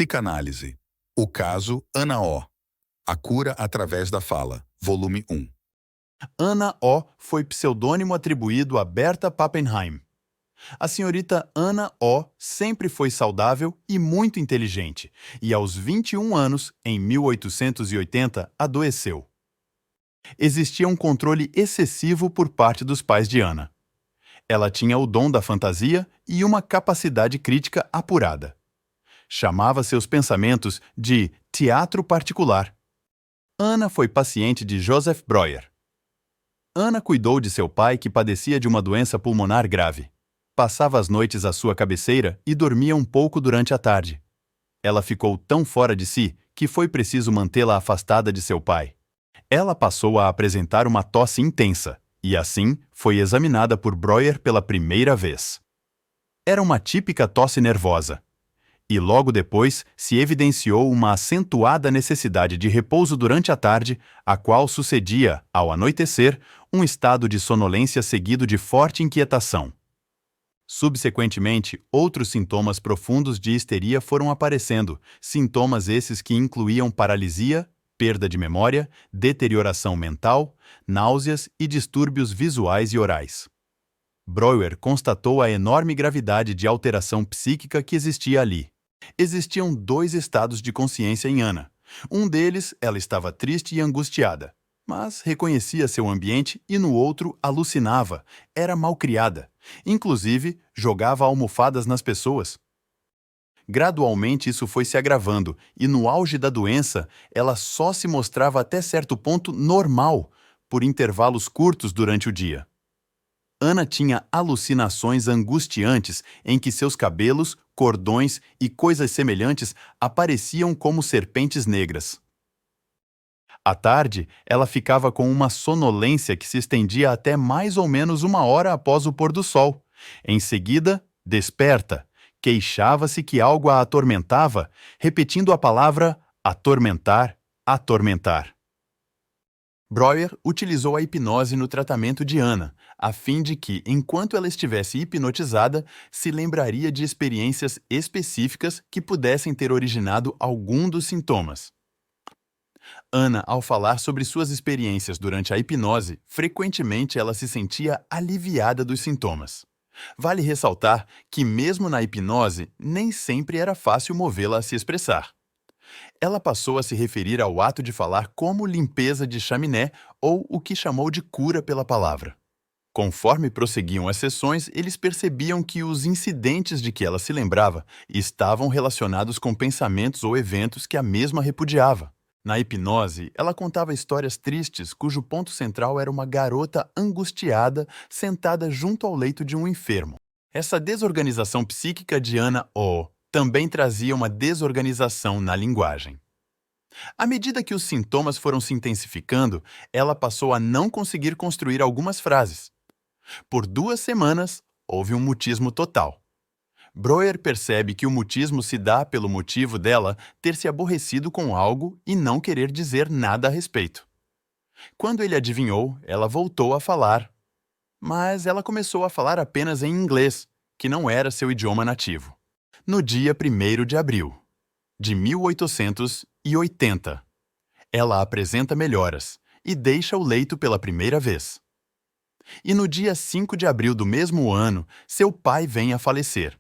Psicanálise. O caso Ana O. A cura através da fala. Volume 1. Ana O. foi pseudônimo atribuído a Berta Pappenheim. A senhorita Ana O. sempre foi saudável e muito inteligente, e aos 21 anos, em 1880, adoeceu. Existia um controle excessivo por parte dos pais de Ana. Ela tinha o dom da fantasia e uma capacidade crítica apurada. Chamava seus pensamentos de teatro particular. Ana foi paciente de Joseph Breuer. Ana cuidou de seu pai, que padecia de uma doença pulmonar grave. Passava as noites à sua cabeceira e dormia um pouco durante a tarde. Ela ficou tão fora de si que foi preciso mantê-la afastada de seu pai. Ela passou a apresentar uma tosse intensa e, assim, foi examinada por Breuer pela primeira vez. Era uma típica tosse nervosa. E logo depois se evidenciou uma acentuada necessidade de repouso durante a tarde, a qual sucedia, ao anoitecer, um estado de sonolência seguido de forte inquietação. Subsequentemente, outros sintomas profundos de histeria foram aparecendo, sintomas esses que incluíam paralisia, perda de memória, deterioração mental, náuseas e distúrbios visuais e orais. Breuer constatou a enorme gravidade de alteração psíquica que existia ali. Existiam dois estados de consciência em Ana. Um deles, ela estava triste e angustiada, mas reconhecia seu ambiente, e no outro alucinava, era malcriada. Inclusive, jogava almofadas nas pessoas. Gradualmente isso foi se agravando, e no auge da doença, ela só se mostrava até certo ponto normal, por intervalos curtos durante o dia. Ana tinha alucinações angustiantes em que seus cabelos, cordões e coisas semelhantes apareciam como serpentes negras. À tarde, ela ficava com uma sonolência que se estendia até mais ou menos 1 hora após o pôr do sol. Em seguida, desperta, queixava-se que algo a atormentava, repetindo a palavra atormentar, atormentar. Breuer utilizou a hipnose no tratamento de Ana, a fim de que, enquanto ela estivesse hipnotizada, se lembraria de experiências específicas que pudessem ter originado algum dos sintomas. Ana, ao falar sobre suas experiências durante a hipnose, frequentemente ela se sentia aliviada dos sintomas. Vale ressaltar que, mesmo na hipnose, nem sempre era fácil movê-la a se expressar. Ela passou a se referir ao ato de falar como limpeza de chaminé, ou o que chamou de cura pela palavra. Conforme prosseguiam as sessões, eles percebiam que os incidentes de que ela se lembrava estavam relacionados com pensamentos ou eventos que a mesma repudiava. Na hipnose, ela contava histórias tristes cujo ponto central era uma garota angustiada sentada junto ao leito de um enfermo. Essa desorganização psíquica de Ana O. também trazia uma desorganização na linguagem. À medida que os sintomas foram se intensificando, ela passou a não conseguir construir algumas frases. Por 2 semanas, houve um mutismo total. Breuer percebe que o mutismo se dá pelo motivo dela ter se aborrecido com algo e não querer dizer nada a respeito. Quando ele adivinhou, ela voltou a falar, mas ela começou a falar apenas em inglês, que não era seu idioma nativo. No dia 1º de abril de 1880, ela apresenta melhoras e deixa o leito pela primeira vez. E no dia 5 de abril do mesmo ano, seu pai vem a falecer.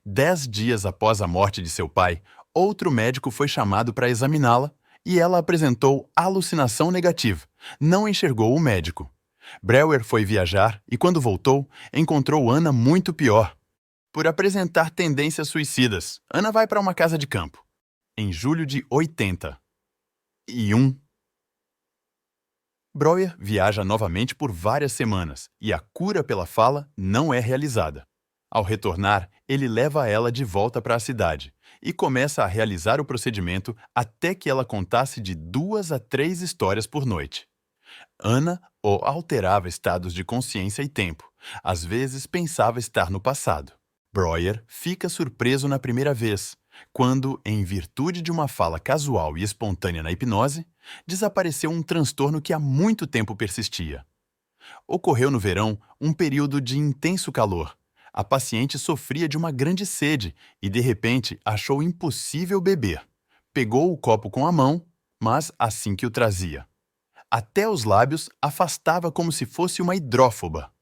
10 dias após a morte de seu pai, outro médico foi chamado para examiná-la e ela apresentou alucinação negativa. Não enxergou o médico. Breuer foi viajar e, quando voltou, encontrou Ana muito pior. Por apresentar tendências suicidas, Ana vai para uma casa de campo. Em julho de 81, Breuer viaja novamente por várias semanas e a cura pela fala não é realizada. Ao retornar, ele leva ela de volta para a cidade e começa a realizar o procedimento até que ela contasse de 2 a 3 histórias por noite. Ana O. alterava estados de consciência e tempo. Às vezes pensava estar no passado. Breuer fica surpreso na primeira vez, quando, em virtude de uma fala casual e espontânea na hipnose, desapareceu um transtorno que há muito tempo persistia. Ocorreu no verão um período de intenso calor. A paciente sofria de uma grande sede e, de repente, achou impossível beber. Pegou o copo com a mão, mas assim que o trazia, até os lábios afastava como se fosse uma hidrófoba.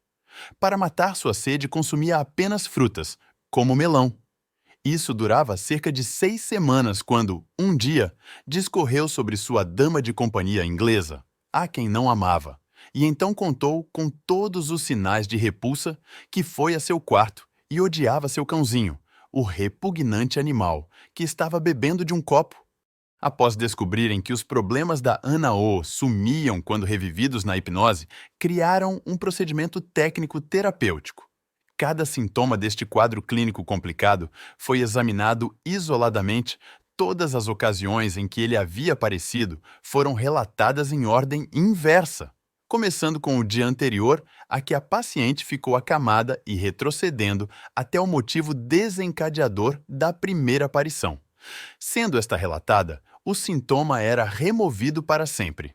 Para matar sua sede, consumia apenas frutas, como melão. Isso durava cerca de 6 semanas quando, um dia, discorreu sobre sua dama de companhia inglesa, a quem não amava, e então contou, com todos os sinais de repulsa, que foi a seu quarto e odiava seu cãozinho, o repugnante animal, que estava bebendo de um copo. Após descobrirem que os problemas da Ana O sumiam quando revividos na hipnose, criaram um procedimento técnico terapêutico. Cada sintoma deste quadro clínico complicado foi examinado isoladamente. Todas as ocasiões em que ele havia aparecido foram relatadas em ordem inversa, começando com o dia anterior a que a paciente ficou acamada e retrocedendo até o motivo desencadeador da primeira aparição. Sendo esta relatada, o sintoma era removido para sempre.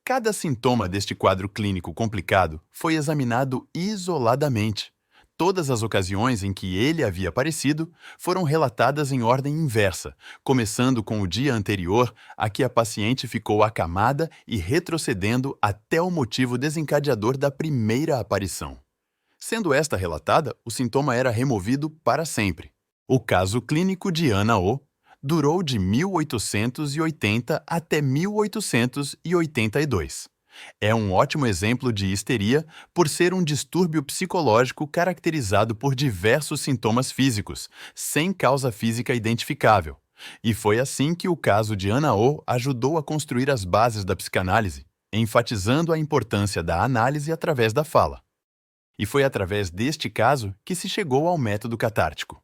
Cada sintoma deste quadro clínico complicado foi examinado isoladamente. Todas as ocasiões em que ele havia aparecido foram relatadas em ordem inversa, começando com o dia anterior a que a paciente ficou acamada e retrocedendo até o motivo desencadeador da primeira aparição. Sendo esta relatada, o sintoma era removido para sempre. O caso clínico de Ana O durou de 1880 até 1882. É um ótimo exemplo de histeria por ser um distúrbio psicológico caracterizado por diversos sintomas físicos, sem causa física identificável. E foi assim que o caso de Ana O ajudou a construir as bases da psicanálise, enfatizando a importância da análise através da fala. E foi através deste caso que se chegou ao método catártico.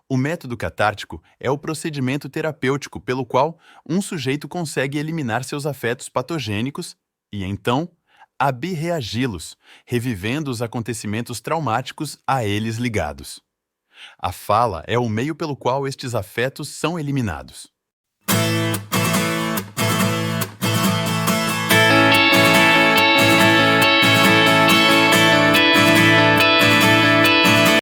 O método catártico é o procedimento terapêutico pelo qual um sujeito consegue eliminar seus afetos patogênicos e, então, abreagi-los, revivendo os acontecimentos traumáticos a eles ligados. A fala é o meio pelo qual estes afetos são eliminados.